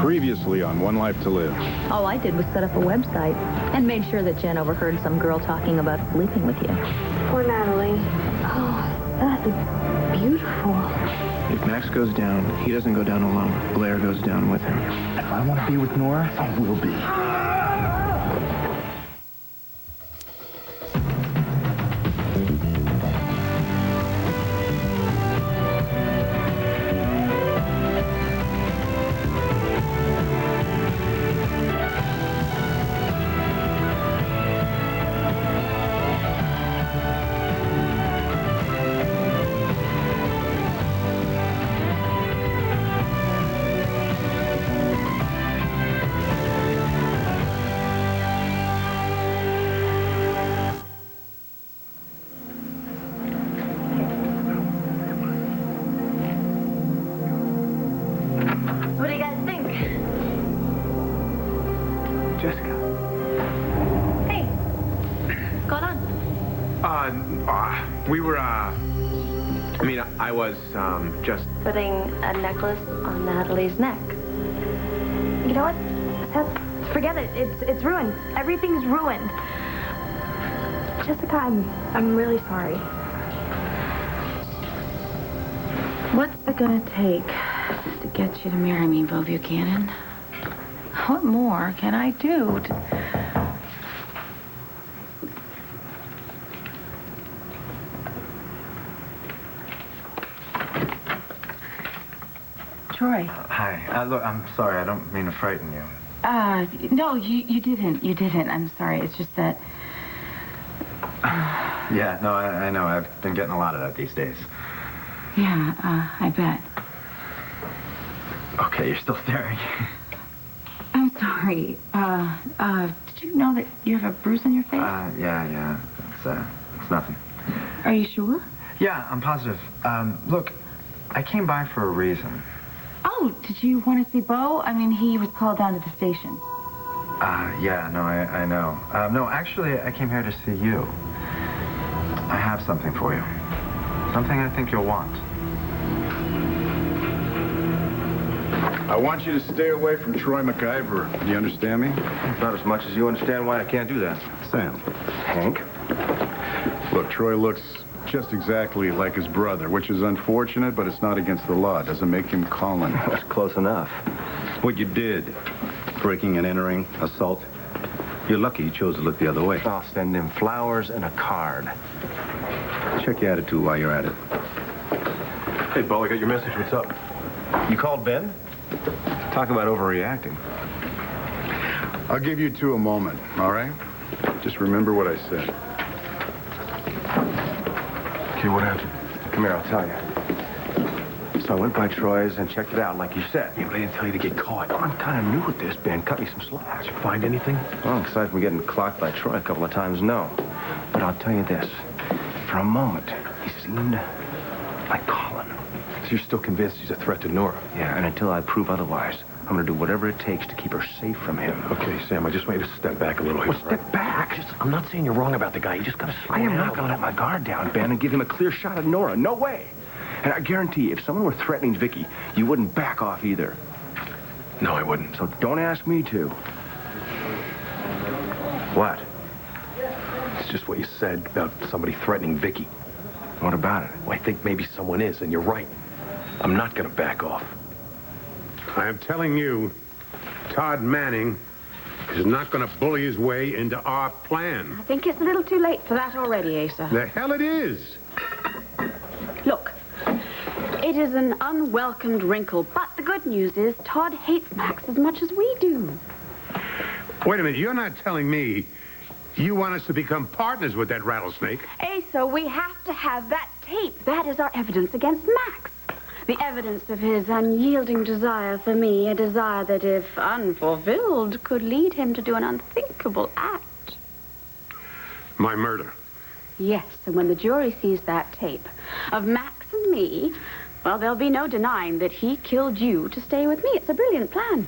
Previously on One Life to Live. All I did was set up a website and made sure that Jen overheard some girl talking about sleeping with you. Poor Natalie. Oh, that is beautiful. If Max goes down, he doesn't go down alone. Blair goes down with him. If I want to be with Nora, I will be. What do you guys think? Jessica. Hey, what's going on? I was, just... Putting a necklace on Natalie's neck. You know what? Forget it. It's ruined. Everything's ruined. Jessica, I'm really sorry. What's it gonna take to get you to marry me, Beau Buchanan? What more can I do to... Troy. Hi. Look, I'm sorry. I don't mean to frighten you. No, you didn't. You didn't. I'm sorry. It's just that... Yeah, no, I know. I've been getting a lot of that these days. Yeah, I bet. Okay, you're still staring. I'm sorry. Did you know that you have a bruise on your face? Yeah. It's nothing. Are you sure? Yeah, I'm positive. Look, I came by for a reason. Oh, did you want to see Beau? I mean, he was called down to the station. Yeah, no, I know. No, actually, I came here to see you. I have something for you. Something I think you'll want. I want you to stay away from Troy McIver. Do you understand me? Not as much as you understand why I can't do that. Sam. Hank? Look, Troy looks just exactly like his brother, which is unfortunate, but it's not against the law. It doesn't make him Colin. That's close enough. What you did, breaking and entering, assault, you're lucky you chose to look the other way. I'll send him flowers and a card. Check your attitude while you're at it. Hey, Beau, I got your message. What's up? You called Ben? Talk about overreacting. I'll give you two a moment, all right? Just remember what I said. Okay, what happened? Come here, I'll tell you. So I went by Troy's and checked it out, like you said. Yeah, but I didn't tell you to get caught. I'm kind of new at this, Ben. Cut me some slack. Did you find anything? Well, aside from getting clocked by Troy a couple of times, no. But I'll tell you this. For a moment, he seemed like Colin. So you're still convinced he's a threat to Nora? Yeah, and until I prove otherwise, I'm going to do whatever it takes to keep her safe from him. Okay, Sam, I just want you to step back a little here. Well, step back? I'm not saying you're wrong about the guy. You just got to slow I am down. not going to let my guard down, Ben, and give him a clear shot at Nora. No way. And I guarantee if someone were threatening Vicky, you wouldn't back off either. No, I wouldn't. So don't ask me to. What? It's just what you said about somebody threatening Vicky. What about it? Well, I think maybe someone is, and you're right. I'm not going to back off. I am telling you, Todd Manning is not going to bully his way into our plan. I think it's a little too late for that already, Asa. The hell it is. Look, it is an unwelcomed wrinkle, but the good news is Todd hates Max as much as we do. Wait a minute, you're not telling me you want us to become partners with that rattlesnake? Asa, we have to have that tape. That is our evidence against Max. The evidence of his unyielding desire for me, a desire that, if unfulfilled, could lead him to do an unthinkable act. My murder. Yes, and when the jury sees that tape of Max and me, well, there'll be no denying that he killed you to stay with me. It's a brilliant plan.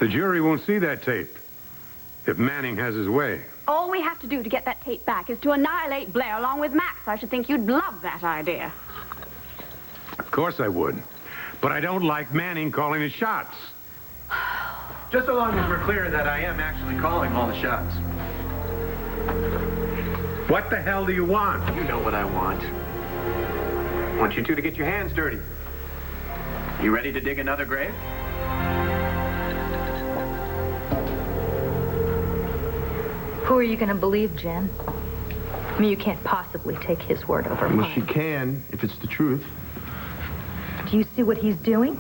The jury won't see that tape if Manning has his way. All we have to do to get that tape back is to annihilate Blair along with Max. I should think you'd love that idea. Of course I would. But I don't like Manning calling the shots. Just so long as we're clear that I am actually calling all the shots. What the hell do you want? You know what I want. I want you two to get your hands dirty. You ready to dig another grave? Who are you going to believe, Jen? I mean, you can't possibly take his word over mine. Well, she can, if it's the truth. Do you see what he's doing?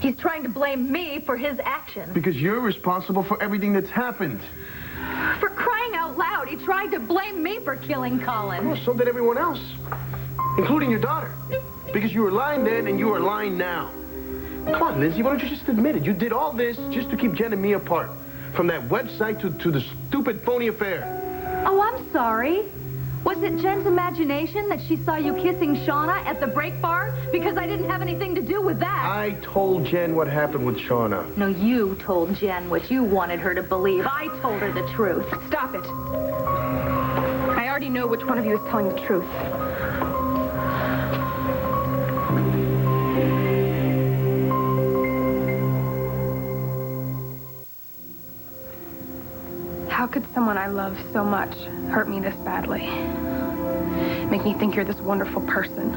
He's trying to blame me for his actions. Because you're responsible for everything that's happened. For crying out loud, he tried to blame me for killing Colin. Well, so did everyone else, including your daughter. Because you were lying then and you are lying now. Come on, Lindsay, why don't you just admit it? You did all this just to keep Jen and me apart. From that website to the stupid phony affair. Oh, I'm sorry. Was it Jen's imagination that she saw you kissing Shauna at the break bar? Because I didn't have anything to do with that. I told Jen what happened with Shauna. No, you told Jen what you wanted her to believe. I told her the truth. Stop it. I already know which one of you is telling the truth. How could someone I love so much hurt me this badly? Make me think you're this wonderful person.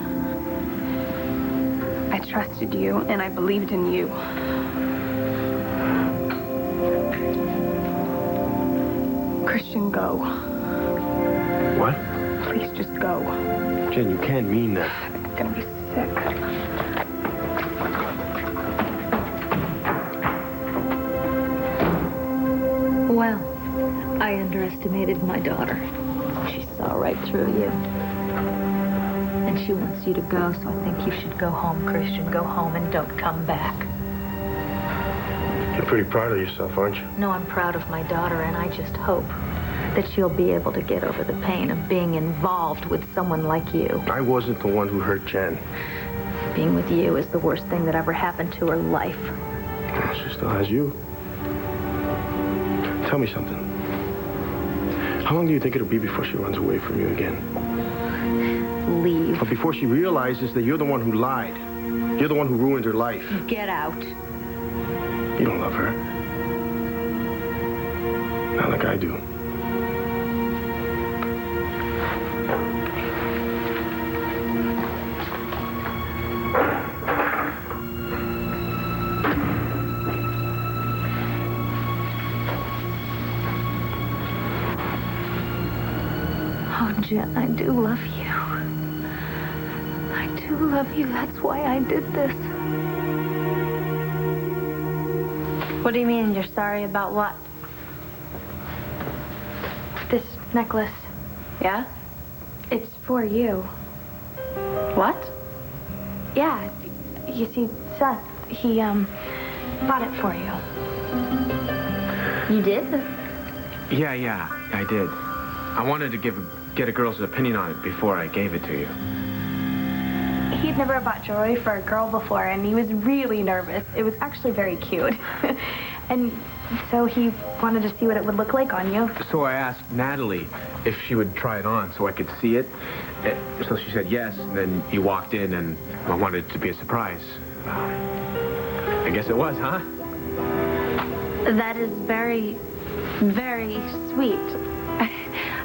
I trusted you, and I believed in you. Christian, go. What? Please just go. Jen, you can't mean that. I'm gonna be sick. Well, I underestimated my daughter. She saw right through you. And she wants you to go, so I think you should go home, Christian. Go home and don't come back. You're pretty proud of yourself, aren't you? No, I'm proud of my daughter, and I just hope that she'll be able to get over the pain of being involved with someone like you. I wasn't the one who hurt Jen. Being with you is the worst thing that ever happened to her life. Well, she still has you. Tell me something. How long do you think it'll be before she runs away from you again? Leave. But before she realizes that you're the one who lied. You're the one who ruined her life. Get out. You don't love her. Not like I do. Oh, Jen, I do love you. I do love you. That's why I did this. What do you mean you're sorry about what? This necklace. Yeah? It's for you. What? Yeah. You see, Seth, he, bought it for you. You did? Yeah, I did. I wanted to get a girl's opinion on it before I gave it to you. He'd never bought jewelry for a girl before, and he was really nervous. It was actually very cute. And so he wanted to see what it would look like on you. So I asked Natalie if she would try it on so I could see it. So she said yes, and then you walked in, and I wanted it to be a surprise. I guess it was, huh? That is very, very sweet.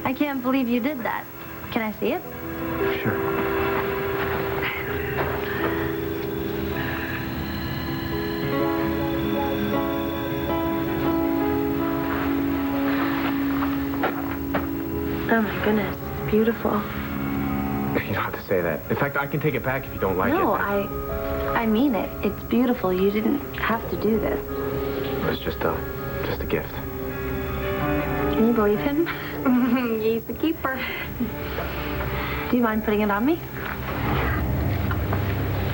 I can't believe you did that. Can I see it? Sure. Oh my goodness, it's beautiful. You don't have to say that. In fact, I can take it back if you don't like it. No, I mean it. It's beautiful. You didn't have to do this. It was just a gift. Can you believe him? He's the keeper. Do you mind putting it on me?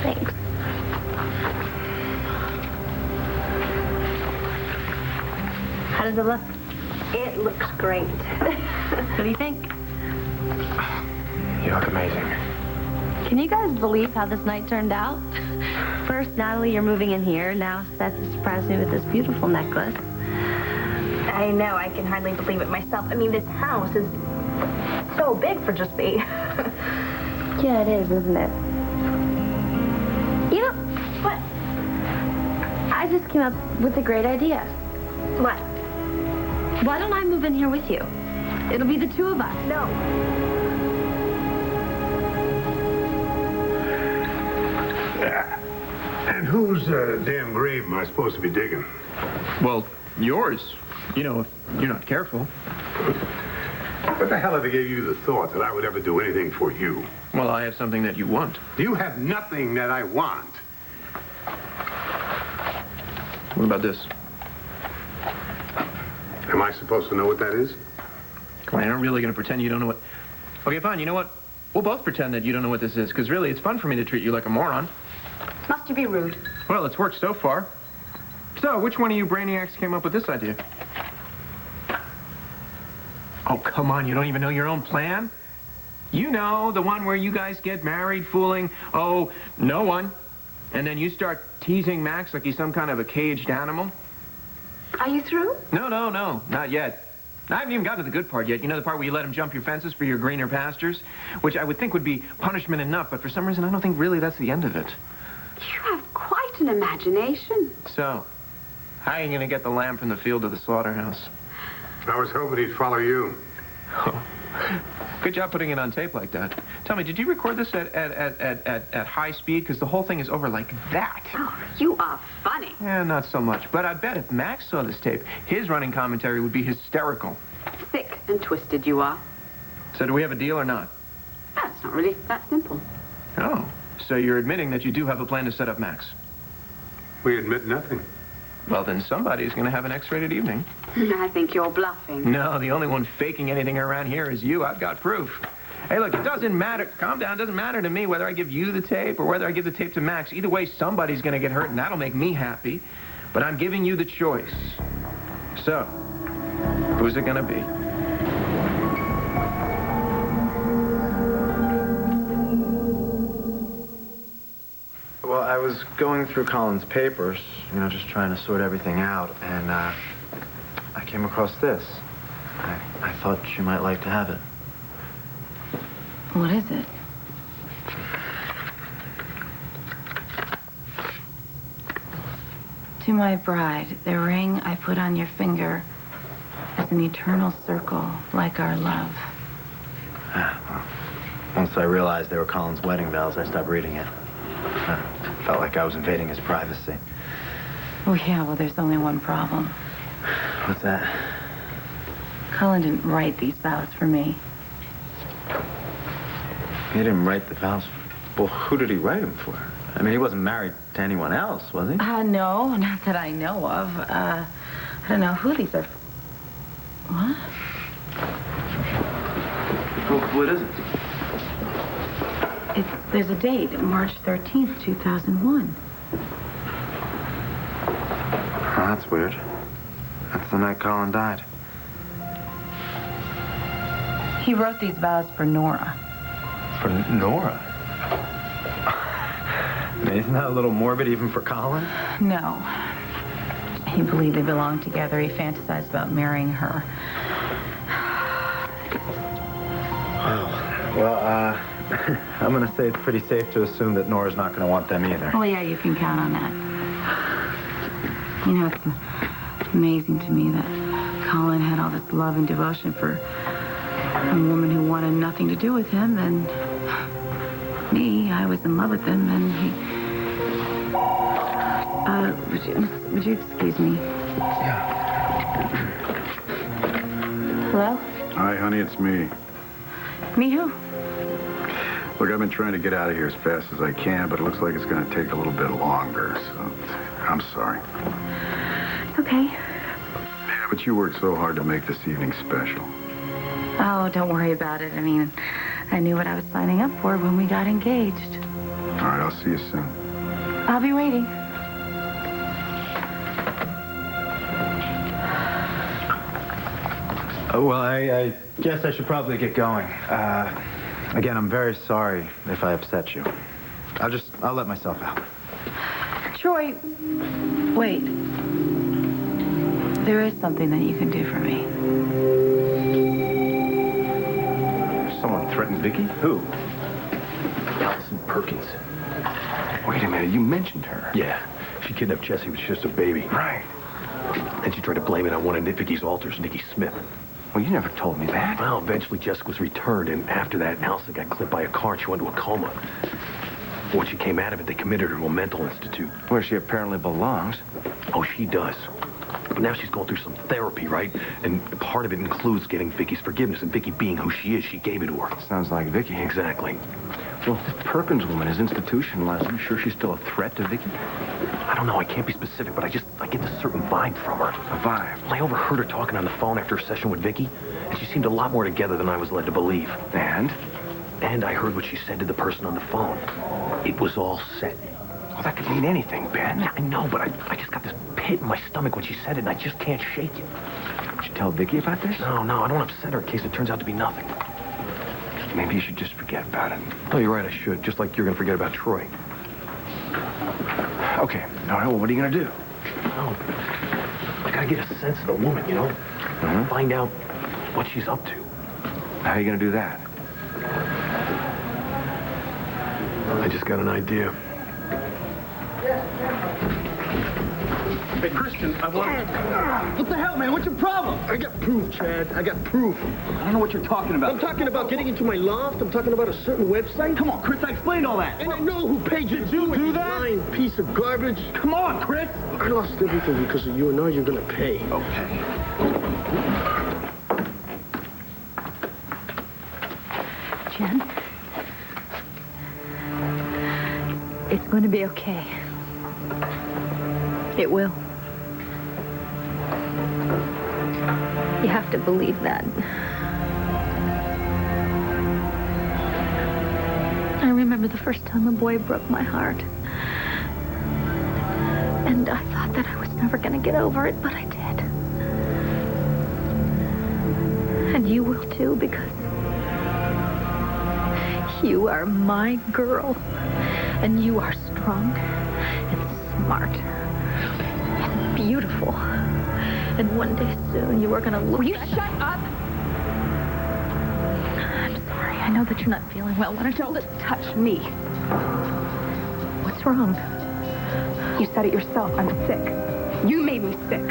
Thanks. How does it look? It looks great. What do you think? You look amazing. Can you guys believe how this night turned out? First, Natalie, you're moving in here. Now, Seth has surprised me with this beautiful necklace. I know, I can hardly believe it myself. I mean, this house is so big for just me. Yeah, it is, isn't it? You know, but I just came up with a great idea. What? Why don't I move in here with you? It'll be the two of us. No. And whose damn grave am I supposed to be digging? Well, yours. You know, if you're not careful. What the hell did they give you the thought that I would ever do anything for you? Well, I have something that you want. You have nothing that I want. What about this? Am I supposed to know what that is? Come on, you're not really going to pretend you don't know what... Okay, fine, you know what? We'll both pretend that you don't know what this is, because really, it's fun for me to treat you like a moron. Must you be rude? Well, it's worked so far. So, which one of you brainiacs came up with this idea? Oh, come on, you don't even know your own plan? You know, the one where you guys get married fooling, oh, no one. And then you start teasing Max like he's some kind of a caged animal. Are you through? No, not yet. I haven't even gotten to the good part yet. You know, the part where you let him jump your fences for your greener pastures? Which I would think would be punishment enough, but for some reason I don't think really that's the end of it. You have quite an imagination. So, how are you going to get the lamb from the field to the slaughterhouse? I was hoping he'd follow you. Oh, good job putting it on tape like that. Tell me, did you record this at high speed? Because the whole thing is over like that. Oh, you are funny. Yeah, not so much. But I bet if Max saw this tape, his running commentary would be hysterical. Thick and twisted you are. So do we have a deal or not? That's not really that simple. Oh, so you're admitting that you do have a plan to set up Max? We admit nothing. Well, then somebody's going to have an X-rated evening. I think you're bluffing. No, the only one faking anything around here is you. I've got proof. Hey, look, it doesn't matter. Calm down. It doesn't matter to me whether I give you the tape or whether I give the tape to Max. Either way, somebody's going to get hurt, and that'll make me happy. But I'm giving you the choice. So, who's it going to be? Well, I was going through Colin's papers, you know, just trying to sort everything out, and I came across this. I thought you might like to have it. What is it? To my bride, the ring I put on your finger is an eternal circle like our love. Well, once I realized they were Colin's wedding bells, I stopped reading it. Felt like I was invading his privacy. Oh, yeah, well, there's only one problem. What's that? Colin didn't write these vows for me. He didn't write the vows. Well, who did he write them for? I mean, he wasn't married to anyone else, was he? No, not that I know of. I don't know who these are. What? What is it? There's a date, March 13th, 2001. Oh, that's weird. That's the night Colin died. He wrote these vows for Nora. For Nora? I mean, isn't that a little morbid even for Colin? No. He believed they belonged together. He fantasized about marrying her. Oh, well, I'm going to say it's pretty safe to assume that Nora's not going to want them either. Oh, yeah, you can count on that. You know, it's amazing to me that Colin had all this love and devotion for a woman who wanted nothing to do with him, and me, I was in love with him, and he... would you excuse me? Yeah. Hello? Hi, honey, it's me. Me who? Look, I've been trying to get out of here as fast as I can, but it looks like it's going to take a little bit longer, so I'm sorry. Okay. Yeah, but you worked so hard to make this evening special. Oh, don't worry about it. I mean, I knew what I was signing up for when we got engaged. All right, I'll see you soon. I'll be waiting. Oh, well, I guess I should probably get going. Again, I'm very sorry if I upset you. I'll let myself out. Troy, wait. There is something that you can do for me. Someone threatened Vicky? Who? Allison Perkins. Wait a minute, you mentioned her. Yeah. She kidnapped Jesse when she was just a baby. Right. And she tried to blame it on one of Vicky's alters, Nikki Smith. Well, you never told me that. Well, eventually Jessica was returned, and after that, Allison got clipped by a car and she went into a coma. When she came out of it, they committed her to a mental institute. Where she apparently belongs. Oh, she does. But now she's going through some therapy, right? And part of it includes getting Vicky's forgiveness. And Vicky being who she is, she gave it to her. Sounds like Vicky. Exactly. Well, if this Perkins woman is institutionalized, are you sure she's still a threat to Vicky? I don't know. I can't be specific, but I get this certain vibe from her. A vibe? Well, I overheard her talking on the phone after a session with Vicky, and she seemed a lot more together than I was led to believe. And? And I heard what she said to the person on the phone. It was all set. Well, that could mean anything, Ben. Yeah, I know, but I just got this pit in my stomach when she said it, and I just can't shake it. Did you tell Vicky about this? No, I don't upset her in case it turns out to be nothing. Maybe you should just forget about it. Oh, you're right, I should. Just like you're going to forget about Troy. Okay. All right, well, what are you going to do? Oh, I got to get a sense of the woman, you know? Mm-hmm. Find out what she's up to. How are you going to do that? I just got an idea. Hey, Christian, I want... What the hell, man? What's your problem? I got proof, Chad. I got proof. I don't know what you're talking about. I'm talking about getting into my loft. I'm talking about a certain website. Come on, Chris, I explained all that. And I know who paid you to do it, do that? lying piece of garbage. Come on, Chris. I lost everything because of you, and now you're going to pay. Okay. Jen, it's going to be okay. It will. You have to believe that. I remember the first time a boy broke my heart. And I thought that I was never going to get over it, but I did. And you will too, because you are my girl. And you are strong and smart and beautiful. And one day soon you are going to look... Will you shut up? I'm sorry. I know that you're not feeling well. Why don't you... Don't touch me. What's wrong? You said it yourself. I'm sick. You made me sick.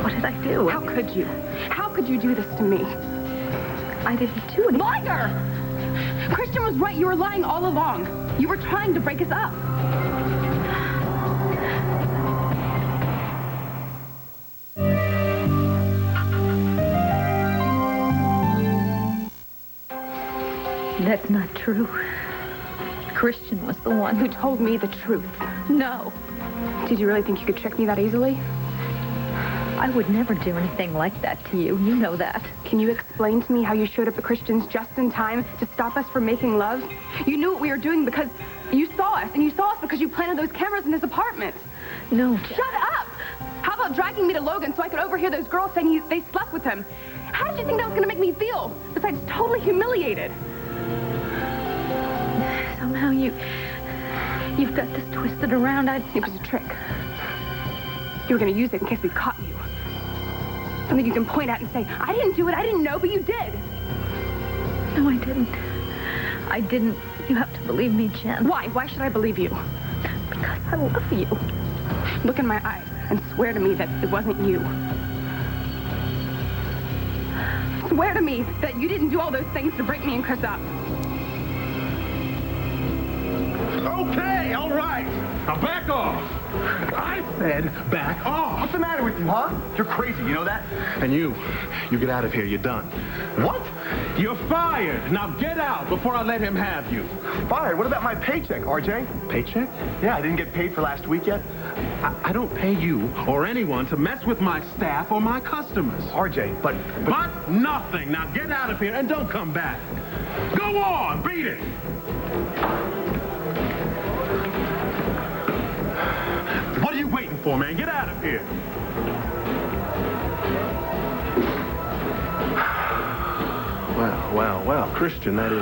What did I do? How could you? How could you do this to me? I didn't do anything. Liar! Christian was right. You were lying all along. You were trying to break us up. That's not true. Christian was the one Who told me the truth? No. Did you really think you could trick me that easily? I would never do anything like that to you. You know that. Can you explain to me how you showed up at Christian's just in time to stop us from making love? You knew what we were doing because you saw us, and you saw us because you planted those cameras in his apartment. No. Shut up! How about dragging me to Logan so I could overhear those girls saying they slept with him? How did you think that was going to make me feel? Besides, totally humiliated. Somehow you've got this twisted around. It was a trick. You were going to use it in case we caught you. Something you can point at and say, I didn't do it, I didn't know, but you did. No, I didn't. I didn't. You have to believe me, Jen. Why? Why should I believe you? Because I love you. Look in my eyes and swear to me that it wasn't you. Swear to me that you didn't do all those things to break me and Chris up. Okay, all right. Now back off. I said back off. What's the matter with you, huh? You're crazy, you know that? And you get out of here. You're done. What? You're fired. Now get out before I let him have you. Fired? What about my paycheck, RJ? Paycheck? Yeah, I didn't get paid for last week yet. I don't pay you or anyone to mess with my staff or my customers. RJ, but... But nothing. Now get out of here and don't come back. Go on, beat it. What are you waiting for, man? Get out of here. Well, Christian, that's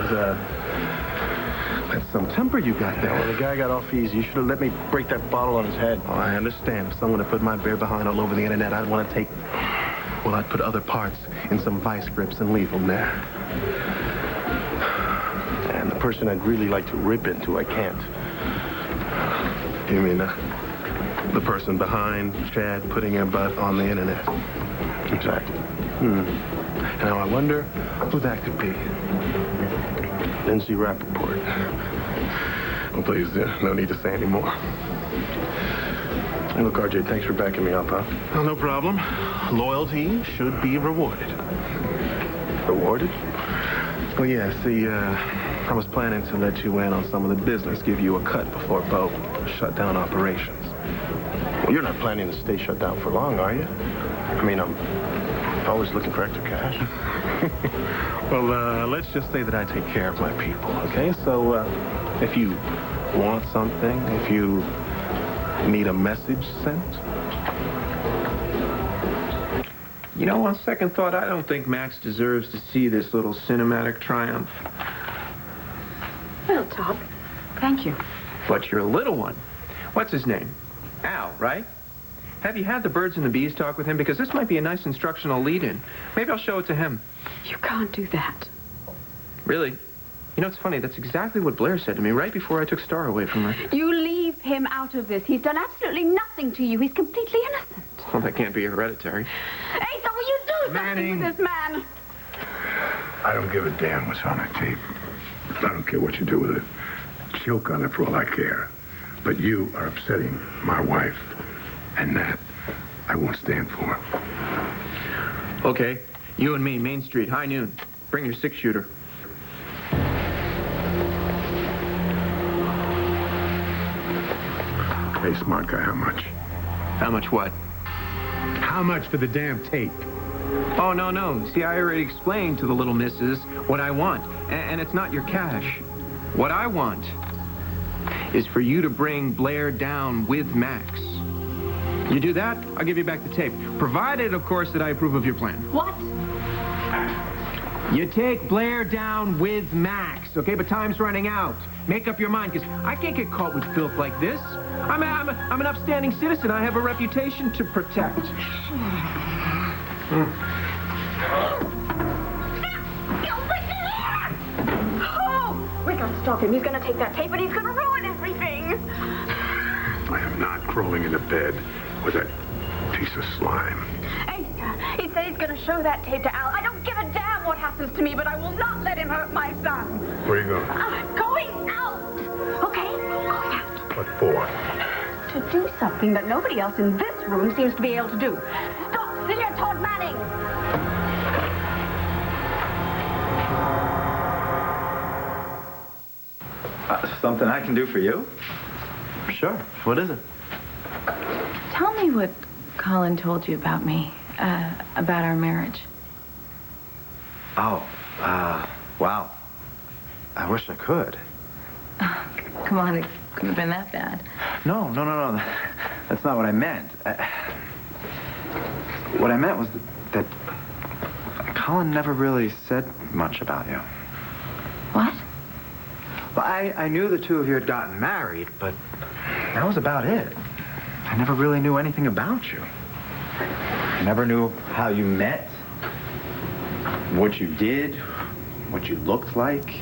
some temper you got there. Well, the guy got off easy. You should have let me break that bottle on his head. Oh, I understand. If someone had put my bare behind all over the internet, I'd want to take... Well, I'd put other parts in some vice grips and leave them there. And the person I'd really like to rip into, I can't. You mean, The person behind Chad putting her butt on the internet. Exactly. Now, I wonder who that could be. Lindsay Rappaport. Well, please, no need to say any more. Hey, look, RJ, thanks for backing me up, huh? Well, no problem. Loyalty should be rewarded. Rewarded? Well, yeah, see, I was planning to let you in on some of the business, give you a cut before Bo shut down operations. Well, you're not planning to stay shut down for long, are you? I mean, I'm always looking for extra cash. Well, let's just say that I take care of my people, okay? So, if you want something, if you need a message sent. You know, on second thought, I don't think Max deserves to see this little cinematic triumph. Well, Todd, thank you. But your little one, what's his name? Al, right? Have you had the birds and the bees talk with him? Because this might be a nice instructional lead-in. Maybe I'll show it to him. You can't do that. Really? You know, it's funny. That's exactly what Blair said to me right before I took Star away from her. You leave him out of this. He's done absolutely nothing to you. He's completely innocent. Well, that can't be hereditary. Asa, will you do something with this man? I don't give a damn what's on that tape. I don't care what you do with it. Choke on it for all I care. But you are upsetting my wife. And that I won't stand for. Okay, you and me, Main Street, high noon. Bring your 6-shooter. Hey, smart guy, how much? How much what? How much for the damn tape? Oh, no. See, I already explained to the little missus what I want. And it's not your cash. What I want is for you to bring Blair down with Max. You do that, I'll give you back the tape. Provided, of course, that I approve of your plan. What? You take Blair down with Max, okay? But time's running out. Make up your mind, because I can't get caught with filth like this. I'm an upstanding citizen. I have a reputation to protect. Oh, we gotta stop him. He's gonna take that tape and he's gonna ruin everything. I am not crawling into bed with that piece of slime. Asa, he said he's gonna show that tape to Al. I don't give a damn what happens to me, but I will not let him hurt my son. Where are you going? Going out. Okay? Going out. What for? To do something that nobody else in this room seems to be able to do. Stop, Senior Todd Manning! Something I can do for you? Sure. What is it? Tell me what Colin told you about me, about our marriage. Oh, wow. I wish I could. Come on, it couldn't have been that bad. No. That's not what I meant. What I meant was that Colin never really said much about you. What? Well, I knew the two of you had gotten married, but that was about it. I never really knew anything about you. I never knew how you met, what you did, what you looked like.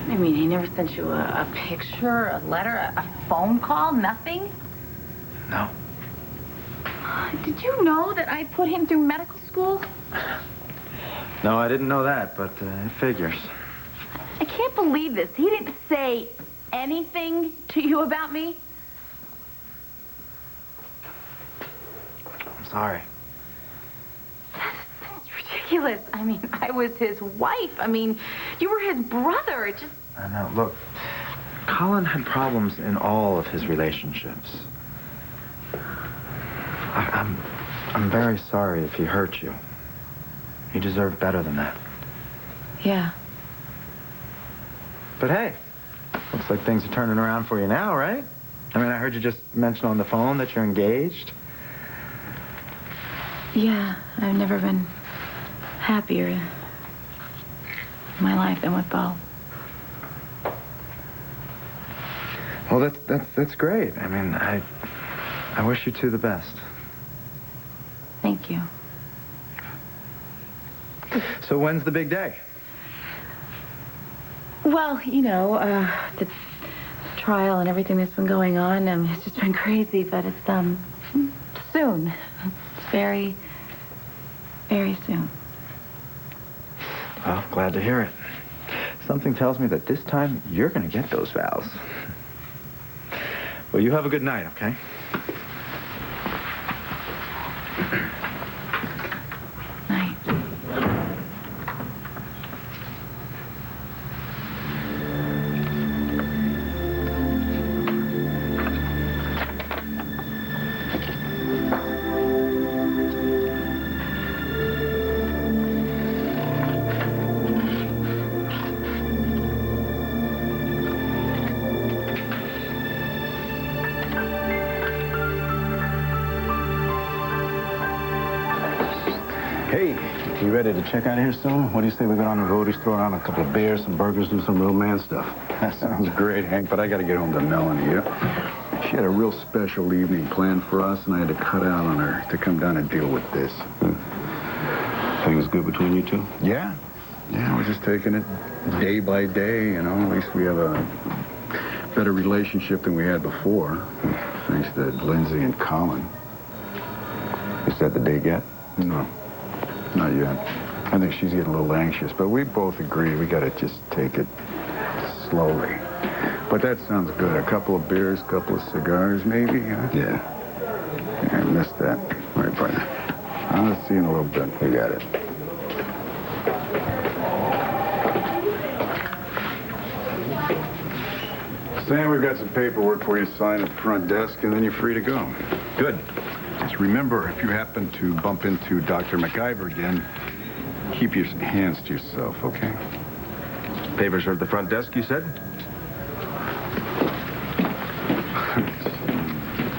I mean, he never sent you a picture, a letter, a phone call, nothing? No. Did you know that I put him through medical school? No, I didn't know that, but it figures. I can't believe this. He didn't say anything to you about me? I'm sorry. That's ridiculous. I mean, I was his wife. I mean, you were his brother. It just... I know. Look, Colin had problems in all of his relationships. I'm very sorry if he hurt you. You deserve better than that. Yeah. But hey, looks like things are turning around for you now, right? I mean, I heard you just mention on the phone that you're engaged. Yeah, I've never been happier in my life than with Bo. Well, that's great. I mean, I wish you two the best. Thank you. So when's the big day? Well, you know, the trial and everything that's been going on. It's just been crazy, but it's, soon. It's very, very soon. Well, glad to hear it. Something tells me that this time you're going to get those vows. Well, you have a good night, okay? Night. Hey, you ready to check out of here soon? What do you say we go down the road, throw down a couple of beers, some burgers, do some real man stuff? That sounds great, Hank, but I got to get home to Melanie. She had a real special evening planned for us, and I had to cut out on her to come down and deal with this. Things good between you two? Yeah. Yeah, we're just taking it day by day, you know. At least we have a better relationship than we had before, thanks to Lindsay and Colin. You set the date yet? No, not yet. I think she's getting a little anxious, but we both agree we got to just take it slowly. But that sounds good. A couple of beers, a couple of cigars, maybe, huh? Yeah. I missed that. All right, partner. I'll see you in a little bit. You got it. Sam, we've got some paperwork for you to sign at the front desk, and then you're free to go. Good. Just remember, if you happen to bump into Dr. McIver again, keep your hands to yourself, okay? Papers are at the front desk, you said?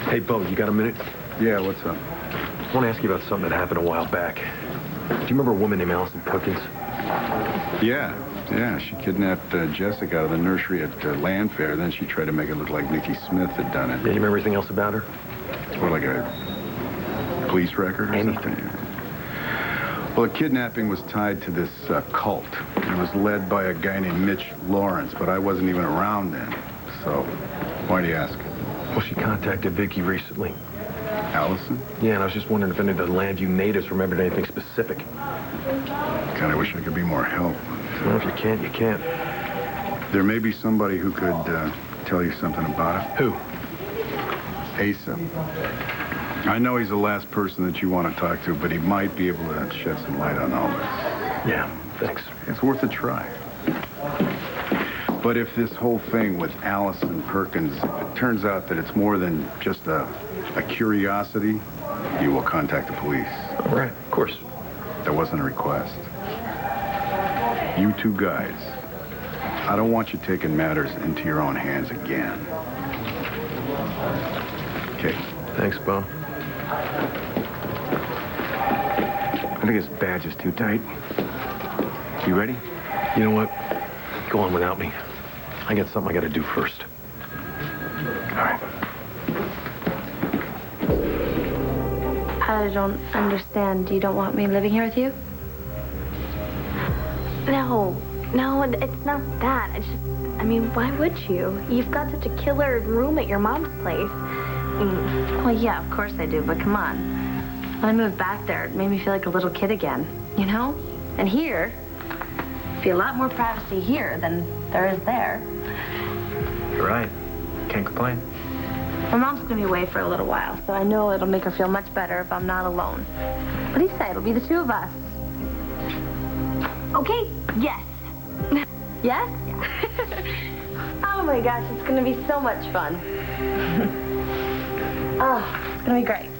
Hey, Bo, you got a minute? Yeah, what's up? I want to ask you about something that happened a while back. Do you remember a woman named Allison Perkins? Yeah, she kidnapped Jessica out of the nursery at Landfair. Then she tried to make it look like Nikki Smith had done it. Yeah, you remember anything else about her? What, like a police record or something? Well, the kidnapping was tied to this cult. It was led by a guy named Mitch Lawrence, but I wasn't even around then. So, why do you ask? Well, she contacted Vicky recently. Allison? Yeah, and I was just wondering if any of the Landview natives remembered anything specific. God, I wish I could be more help. Well, if you can't, you can't. There may be somebody who could tell you something about it. Who? Asa. I know he's the last person that you want to talk to, but he might be able to shed some light on all this. Yeah, thanks. It's worth a try. But if this whole thing with Allison Perkins, if it turns out that it's more than just a curiosity, you will contact the police. All right, of course. That wasn't a request. You two guys, I don't want you taking matters into your own hands again. Okay. Thanks, Bo. I think his badge is too tight. You ready? You know what? Go on without me. I got something I got to do first. All right. I don't understand. You don't want me living here with you? No, it's not that. I mean, why would you? You've got such a killer room at your mom's place. Well, yeah, of course I do, but come on. When I moved back there, it made me feel like a little kid again, you know? And here, be a lot more privacy here than there is there. You're right. Can't complain. My mom's gonna be away for a little while, so I know it'll make her feel much better if I'm not alone. What do you say? It'll be the two of us. Okay, yes. Yes? Oh my gosh, it's gonna be so much fun. Oh, it's gonna be great.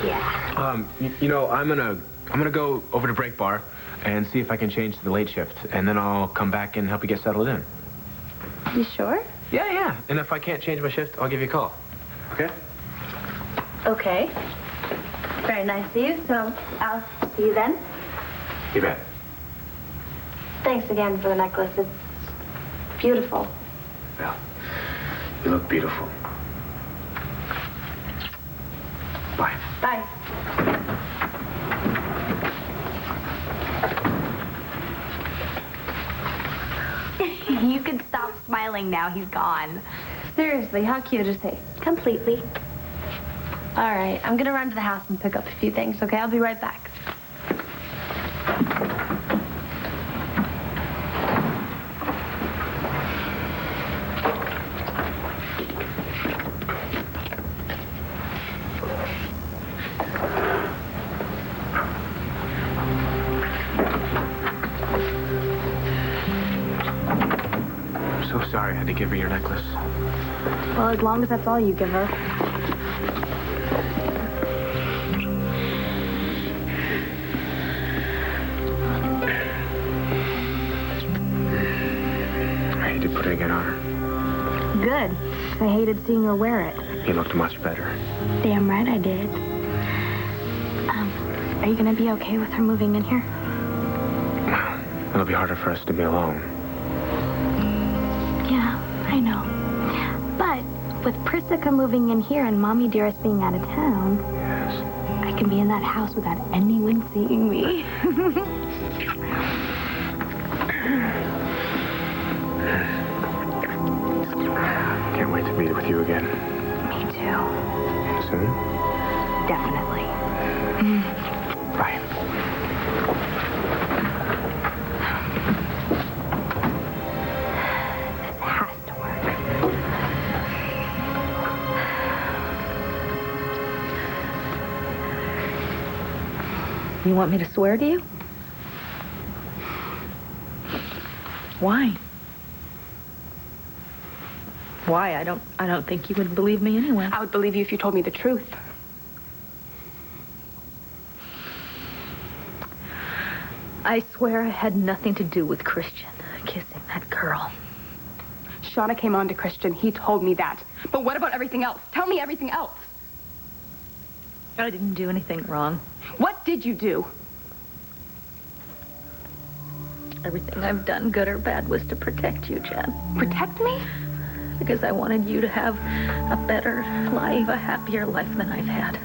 Yeah. You know, I'm gonna go over to Break Bar and see if I can change to the late shift, and then I'll come back and help you get settled in. You sure? Yeah. And if I can't change my shift, I'll give you a call. Okay? Okay. Very nice of you, so I'll see you then. You bet. Thanks again for the necklace. It's beautiful. Well, you look beautiful. Bye. Bye. You can stop smiling. smiling now he's gone. Seriously, how cute is he? Completely. All right, I'm gonna run to the house and pick up a few things, okay? I'll be right back. Sorry, I had to give her your necklace. Well, as long as that's all you give her. I hate to put it again on her. Good. I hated seeing her wear it. You looked much better. Damn right I did. Are you gonna be okay with her moving in here? Well, it'll be harder for us to be alone. Yeah, I know. But with Priscilla moving in here and Mommy Dearest being out of town, Yes. I can be in that house without anyone seeing me. Can't wait to meet with you again. Me too. Soon? Definitely. Bye. This has to work. You want me to swear to you? Why? Why? I don't think you would believe me anyway. I would believe you if you told me the truth. I swear I had nothing to do with Christian kissing that girl. Shauna came on to Christian. He told me that. But what about everything else? Tell me everything else. I didn't do anything wrong. What did you do? Everything I've done, good or bad, was to protect you, Jen. Protect me? Because I wanted you to have a better life, a happier life than I've had.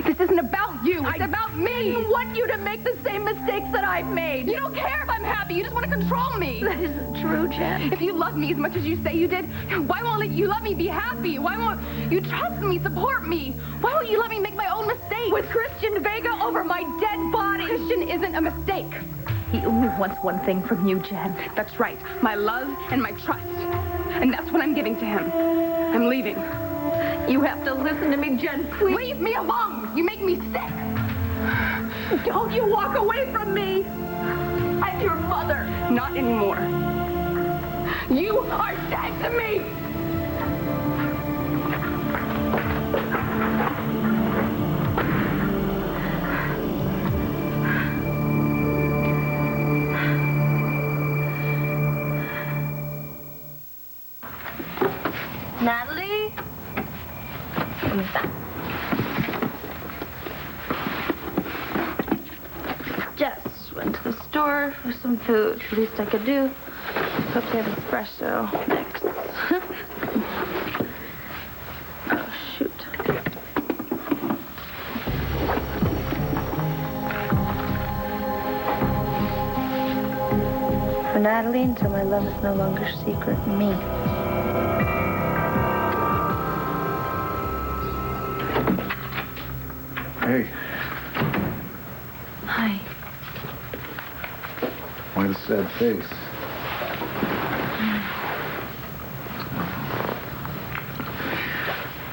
This isn't about you. It's about me. I want you to make the same mistakes that I've made. You don't care if I'm happy. You just want to control me. That isn't true, Jen. If you love me as much as you say you did, why won't you let me be happy? Why won't you trust me, support me? Why won't you let me make my own mistakes? With Christian Vega over my dead body. Christian isn't a mistake. He only wants one thing from you, Jen. That's right. My love and my trust. And that's what I'm giving to him. I'm leaving. You have to listen to me, Jen, please. Leave me alone. You make me sick. Don't you walk away from me. I'm your mother. Not anymore. You are dead to me. Natalie? Who's that? Just went to the store for some food. Least I could do. Hope they have espresso next. Oh, shoot. For Natalie, until my love is no longer secret in me. Hey, Hi. why the sad face?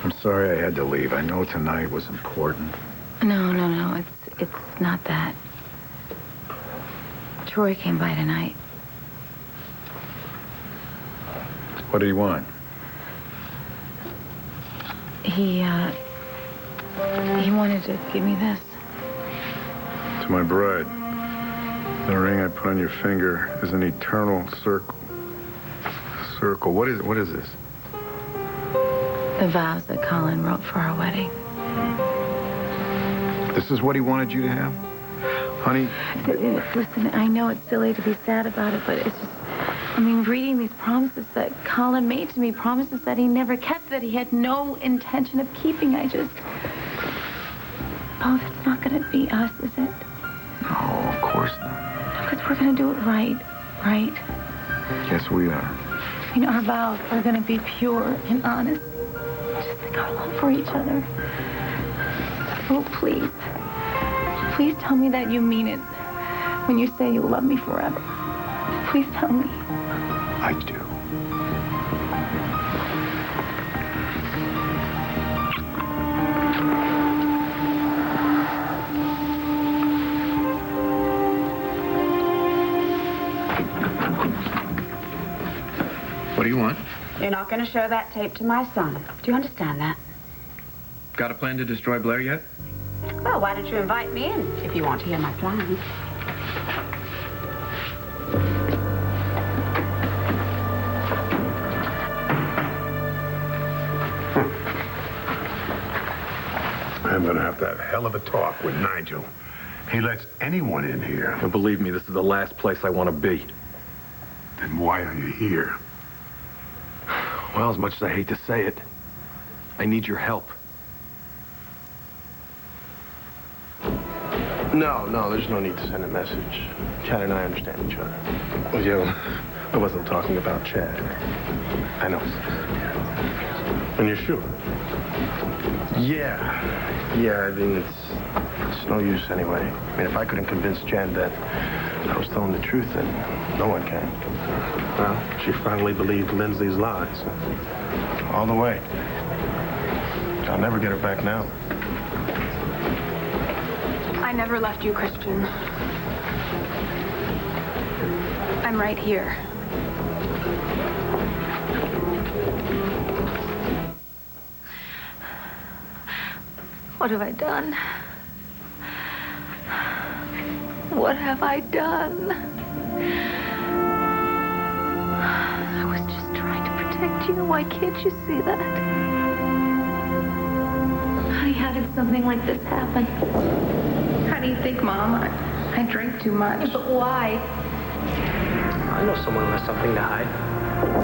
I'm sorry I had to leave. I know tonight was important. No. It's not that. Troy came by tonight. What do you want? He wanted to give me this. To my bride. The ring I put on your finger is an eternal circle. Circle. What is this? The vows that Colin wrote for our wedding. This is what he wanted you to have? Honey, Listen, I know it's silly to be sad about it, but it's just, reading these promises that Colin made to me, promises that he never kept, that he had no intention of keeping, Oh, it's not going to be us, is it? no, of course not. Because we're going to do it right? Yes, we are. You know, our vows are going to be pure and honest. Just like our love for each other. Oh, please. Please tell me that you mean it when you say you'll love me forever. Please tell me. I do. What do you want? You're not going to show that tape to my son. Do you understand that? Got a plan to destroy Blair yet? Well, why don't you invite me in if you want to hear my plans? I'm gonna have that hell of a talk with Nigel. He lets anyone in here. And believe me, this is the last place I want to be. Then why are you here? Well, as much as I hate to say it, I need your help. No, there's no need to send a message. Chad and I understand each other. Well, yeah, I wasn't talking about Chad. I know. And you're sure? Yeah, I mean, it's no use anyway. I mean, if I couldn't convince Jen that I was telling the truth, then no one can. Well, she finally believed Lindsay's lies. All the way. I'll never get her back now. I never left you, Christian. I'm right here. What have I done? What have I done? I was just trying to protect you. Why can't you see that? Honey, how did something like this happen? How do you think, Mom? I drank too much. But why? I know someone who has something to hide.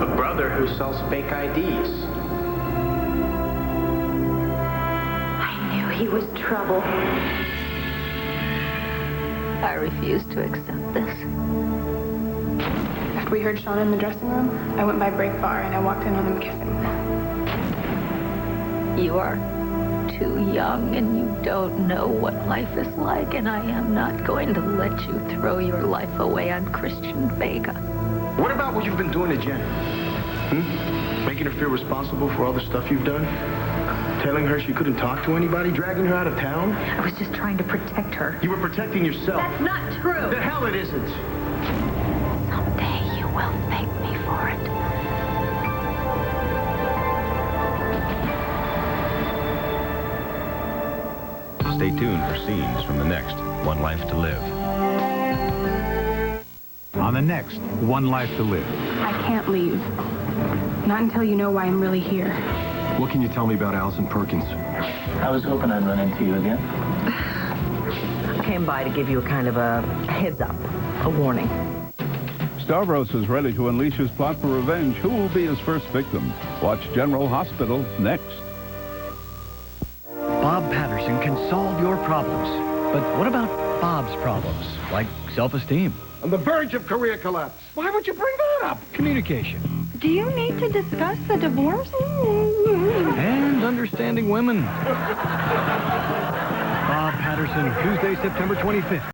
A brother who sells fake IDs. He was trouble. I refuse to accept this. After we heard Sean in the dressing room, I went by Break Bar and I walked in on them kissing. You are too young and you don't know what life is like, and I am not going to let you throw your life away on Christian Vega. What about what you've been doing to Jen? Making her feel responsible for all the stuff you've done? Telling her she couldn't talk to anybody? Dragging her out of town? I was just trying to protect her. You were protecting yourself. That's not true. The hell it isn't. Someday you will thank me for it. Stay tuned for scenes from the next One Life to Live. On the next One Life to Live. I can't leave. Not until you know why I'm really here. What can you tell me about Allison Perkins? I was hoping I'd run into you again. I came by to give you a kind of a heads up, a warning. Stavros is ready to unleash his plot for revenge. Who will be his first victim? Watch General Hospital next. Bob Patterson can solve your problems. But what about Bob's problems, like self-esteem? On the verge of career collapse. Why would you bring that up? Communication. Do you need to discuss the divorce? And understanding women. Bob Patterson, Tuesday, September 25th.